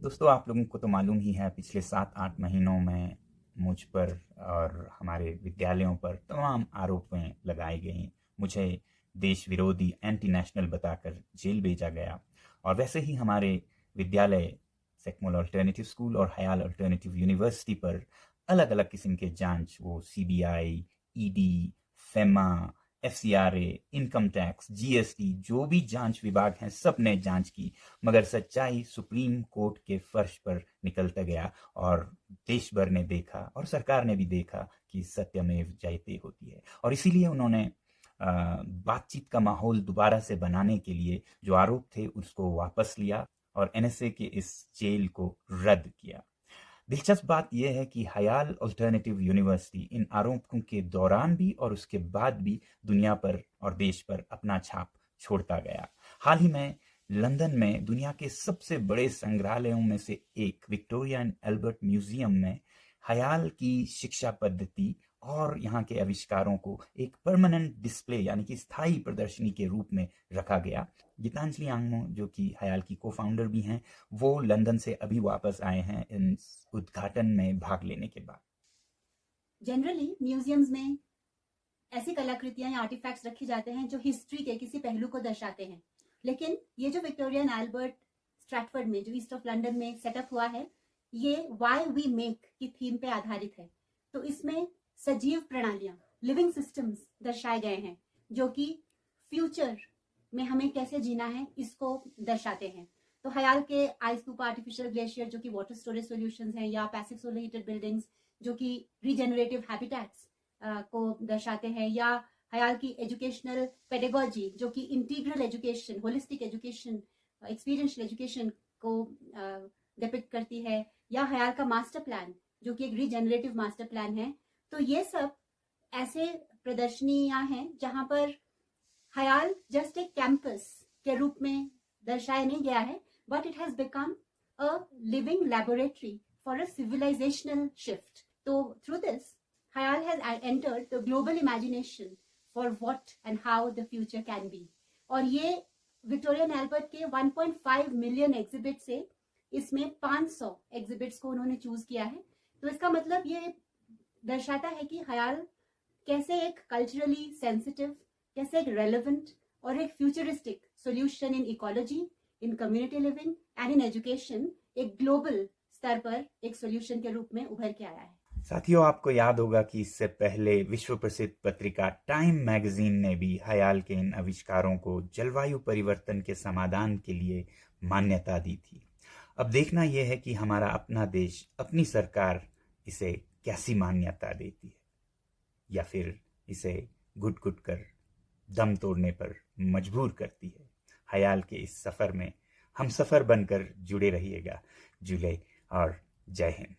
दोस्तों, आप लोगों को तो मालूम ही है, पिछले 7-8 महीनों में मुझ पर और हमारे विद्यालयों पर तमाम आरोपें लगाई गईं। मुझे देश विरोधी एंटी नेशनल बताकर जेल भेजा गया। और वैसे ही हमारे विद्यालय सेक्मोल अल्टरनेटिव स्कूल और हयाल अल्टरनेटिव यूनिवर्सिटी पर अलग अलग किस्म के जांच, वो CBI, ED, FEMA, FCRA, income tax, GST, जो भी जांच विभाग हैं सब ने जांच की, मगर सच्चाई सुप्रीम कोर्ट के फर्श पर निकलता गया और देश भर ने देखा और सरकार ने भी देखा कि सत्यमेव जयते होती है। और इसीलिए उन्होंने बातचीत का माहौल दोबारा से बनाने के लिए जो आरोप थे उसको वापस लिया और एनएसए के इस जेल को रद्द किया। दिलचस्प बात यह है कि हयाल अल्टरनेटिव यूनिवर्सिटी इन आरोपों के दौरान भी और उसके बाद भी दुनिया पर और देश पर अपना छाप छोड़ता गया। हाल ही में लंदन में दुनिया के सबसे बड़े संग्रहालयों में से एक विक्टोरिया एंड एल्बर्ट म्यूजियम में हयाल की शिक्षा पद्धति और यहाँ के आविष्कारों को एक परमानेंट डिस्प्ले यानी कि स्थायी प्रदर्शनी के रूप में रखा गया। गीतांजलि आंगमो, जो कि हयाल की को फाउंडर भी हैं, वो लंदन से अभी वापस आए हैं इन उद्घाटन में भाग लेने के बाद। जनरली म्यूजियम्स में ऐसी कलाकृतियां या आर्टिफैक्ट्स रखे जाते हैं जो हिस्ट्री के किसी पहलू को दर्शाते हैं, लेकिन ये जो विक्टोरिया एंड एल्बर्ट स्ट्रैटफोर्ड में जो ईस्ट ऑफ लंदन में सेटअप हुआ है, ये व्हाई वी मेक की थीम पे आधारित है। तो इसमें सजीव प्रणालियां, लिविंग सिस्टम्स दर्शाए गए हैं जो कि फ्यूचर में हमें कैसे जीना है इसको दर्शाते हैं। तो हयाल के आइस कूप आर्टिफिशियल ग्लेशियर जो कि वाटर स्टोरेज सॉल्यूशंस हैं, या पैसिव सोलर हीटेड बिल्डिंग्स जो कि रीजेनरेटिव हैबिटेट्स को दर्शाते हैं, या हयाल की एजुकेशनल पेडागोजी जो कि integral education, holistic education, experiential education को डिपिक्ट करती है, या हयाल का मास्टर प्लान जो कि एक रीजेनरेटिव मास्टर प्लान है। तो ये सब ऐसे प्रदर्शनियां हैं जहां पर हयाल जस्ट एक कैंपस के रूप में दर्शाया नहीं गया है, but it has become a living laboratory for a civilisational shift. तो थ्रू दिस हयाल has entered the global imagination for what and how the future can be. और ये विक्टोरिया एंड एल्बर्ट के 1.5 मिलियन एग्जिबिट से इसमें 500 exhibits को उन्होंने choose किया है। तो इसका मतलब ये दर्शाता है कि हयाल कैसे एक कल्चरली सेंसिटिव, कैसे एक रेलेवेंट और एक futuristic solution in ecology, in community living and in education एक ग्लोबल स्तर पर एक सॉल्यूशन के रूप में उभर के आया है। साथियों, आपको याद होगा कि इससे पहले विश्व प्रसिद्ध पत्रिका टाइम मैगजीन ने भी हयाल के इन आविष्कारों को जलवायु परिवर्तन के समाधान के लिए मान्यता दी थी। अब देखना यह है कि हमारा अपना देश, अपनी सरकार इसे कैसी मान्यता देती है, या फिर इसे घुट घुट कर दम तोड़ने पर मजबूर करती है। हयाल के इस सफर में हम सफर बनकर जुड़े रहिएगा। जुड़े और जय हिंद।